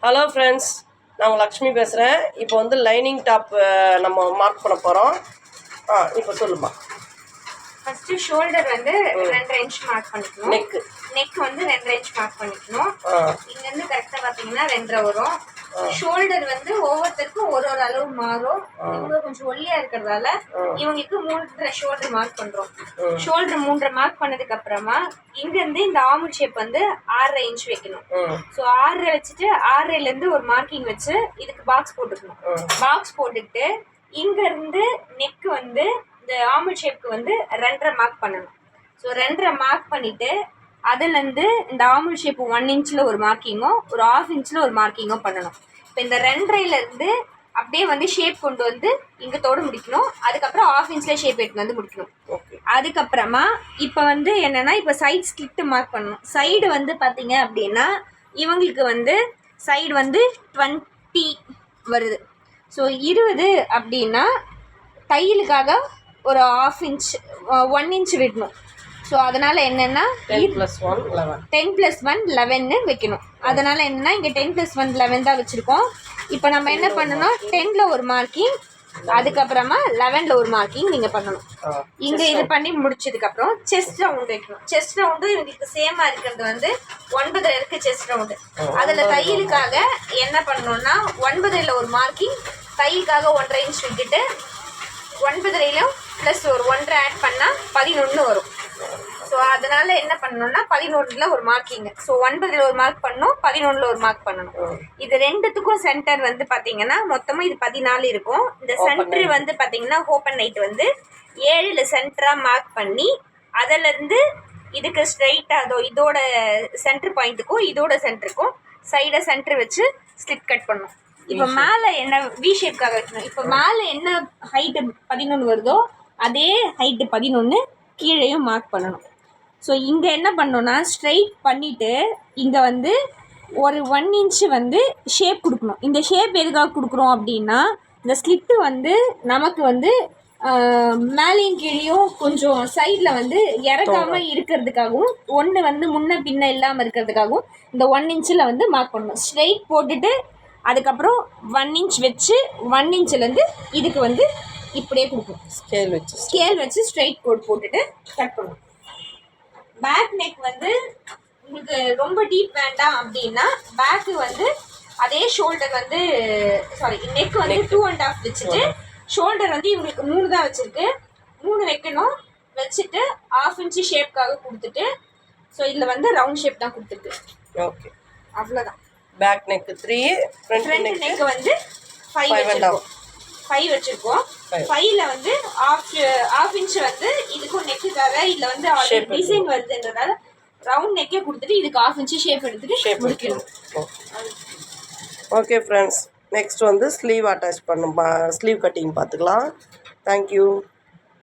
Hello friends, நான் லக்ஷ்மி பேசுகிறேன். இப்போ வந்து லைனிங் டாப் நம்ம மார்க் பண்ண போகிறோம். இப்போ சொல்லுமா. ஃபர்ஸ்ட் ஷோல்டர் வந்து 2.5 இன்ச் மார்க் பண்ணிக்கணும். நெக் வந்து 2.5 இன்ச் மார்க் பண்ணிக்கணும். இங்க இருந்து கரெக்டா பாத்தீங்கன்னா 2.5 வரும். ஷோல்டர் வந்து ஒவ்வொருத்தருக்கும் ஒரு ஒரு அளவு மாறும். இவங்க கொஞ்சம் ஒல்லியா இருக்கிறதால இவங்களுக்கு 3.5 ஷோல்டர் மார்க் பண்றோம். ஷோல்டர் 3.5 மார்க் பண்ணதுக்கு அப்புறமா இங்க இருந்து இந்த ஆர்ம் ஷேப் வந்து 6.5 இன்ச் வைக்கணும். ஸோ 6.5 வச்சுட்டு 6.5ல இருந்து ஒரு மார்க்கிங் வச்சு இதுக்கு பாக்ஸ் போட்டுக்கணும். பாக்ஸ் போட்டுக்கிட்டு இங்க இருந்து நெக் வந்து இந்த ஆர்மல் ஷேப்க்கு வந்து 2.5 மார்க் பண்ணணும். ஸோ 2.5 மார்க் பண்ணிட்டு அதுலேருந்து இந்த ஆர்மல் ஷேப் 1 இன்ச்சில் ஒரு மார்க்கிங்கும் ஒரு 1/2 இன்ச்சில் ஒரு மார்க்கிங்கும் பண்ணணும். இப்போ இந்த 2.5லேருந்து அப்படியே வந்து ஷேப் கொண்டு வந்து இங்கத்தோடு முடிக்கணும். அதுக்கப்புறம் 1/2 இன்ச்சில் ஷேப் எடுத்து வந்து முடிக்கணும். அதுக்கப்புறமா இப்போ வந்து என்னென்னா இப்போ சைட் ஸ்லிட்டு மார்க் பண்ணணும். சைடு வந்து பார்த்தீங்க அப்படின்னா இவங்களுக்கு வந்து சைடு வந்து 20 வருது. ஸோ 20 அப்படின்னா தையலுக்காக ஒரு 1/2 இன்ச் 1 இன்ச் விடணும். ஸோ அதனால் என்னென்னா 10 + 1 11 வைக்கணும். அதனால் என்னென்னா இங்கே 10 + 1 11 தான் வச்சுருக்கோம். இப்போ நம்ம என்ன பண்ணணும், 10ல் ஒரு மார்க்கிங், அதுக்கப்புறமா 11ல் ஒரு மார்க்கிங் நீங்கள் பண்ணணும். இங்கே இது பண்ணி முடிச்சதுக்கப்புறம் செஸ்ட் ரவுண்டு வைக்கணும். செஸ்ட் ரவுண்டு இவங்களுக்கு சேமாக இருக்கிறது வந்து 9 இருக்குது செஸ்ட் ரவுண்டு. அதில் தையலுக்காக என்ன பண்ணணும்னா 9ல் ஒரு மார்க்கிங், தையலுக்காக 1.5 இன்ச் விட்டுட்டு 9லையும் ப்ளஸ் ஒரு 1.5 ஆட் பண்ணால் 11 வரும். ஸோ அதனால் என்ன பண்ணணும்னா 11ல் ஒரு மார்க்கிங். ஸோ 9ல் ஒரு மார்க் பண்ணணும், 11ல் ஒரு மார்க் பண்ணணும். இது ரெண்டுத்துக்கும் சென்டர் வந்து பார்த்தீங்கன்னா மொத்தமாக இது 14 இருக்கும். இந்த சென்டர் வந்து பார்த்தீங்கன்னா ஓப்பன் நைட் வந்து 7ல் சென்டராக மார்க் பண்ணி அதிலேருந்து இதுக்கு ஸ்ட்ரைட்டாக இதோட சென்டர் பாயிண்ட்டுக்கும் இதோட சென்டருக்கும் சைடை சென்டர் வச்சு ஸ்லிப் கட் பண்ணணும். இப்போ மேலே என்ன வி ஷேப்காக வைக்கணும். இப்போ மேலே என்ன ஹைட்டு 11 வருதோ அதே ஹைட்டு 11 கீழேயும் மார்க் பண்ணணும். ஸோ இங்கே என்ன பண்ணணும்னா ஸ்ட்ரைட் பண்ணிவிட்டு இங்கே வந்து ஒரு 1 இன்ச்சு வந்து ஷேப் கொடுக்கணும். இந்த ஷேப் எதுக்காக கொடுக்குறோம் அப்படின்னா இந்த ஸ்லிட்டு வந்து நமக்கு வந்து மேலேயும் கீழேயும் கொஞ்சம் சைடில் வந்து இறக்காமல் இருக்கிறதுக்காகவும் ஒன்று வந்து முன்ன பின்ன இல்லாமல் இருக்கிறதுக்காகவும் இந்த 1 இன்ச்சில் வந்து மார்க் பண்ணணும். ஸ்ட்ரைட் போட்டுட்டு அதுக்கப்புறம் 1 இன்ச் வச்சு 1 இன்ச்சிலேருந்து இதுக்கு வந்து இப்படியே கொடுக்கணும். ஸ்கேல் வச்சு ஸ்ட்ரைட் கோட் போட்டுட்டு கட் பண்ணணும். பேக் நெக் வந்து உங்களுக்கு ரொம்ப டீப் வேண்டாம் அப்படின்னா பேக்கு வந்து அதே ஷோல்டர் வந்து நெக் வந்து 2.5 வச்சுட்டு ஷோல்டர் வந்து இவங்களுக்கு 3 தான் வச்சுருக்கு. 3 வைக்கணும். வச்சுட்டு 1/2 இன்ச்சு ஷேப்காக கொடுத்துட்டு ஸோ இதில் வந்து ரவுண்ட் ஷேப் தான் கொடுத்துருக்கு. ஓகே, அவ்வளோதான். பேக் நெக் 3, ஃப்ரண்ட் நெக் வந்து 5 வச்சுருக்கோம். 5ல் வந்து 1/2 இன்ச் வந்து இதுக்கும் நெக்குக்காக இதில் வந்து டிசைன் வருதுன்றதால ரவுண்ட் நெக்கே கொடுத்துட்டு இதுக்கு 1/2 இன்ச்சு ஷேப் எடுத்துட்டு முடிக்கணும். ஓகே ஃப்ரெண்ட்ஸ், நெக்ஸ்ட் வந்து ஸ்லீவ் அட்டாச் பண்ணும், ஸ்லீவ் கட்டிங் பார்த்துக்கலாம். தேங்க்யூ.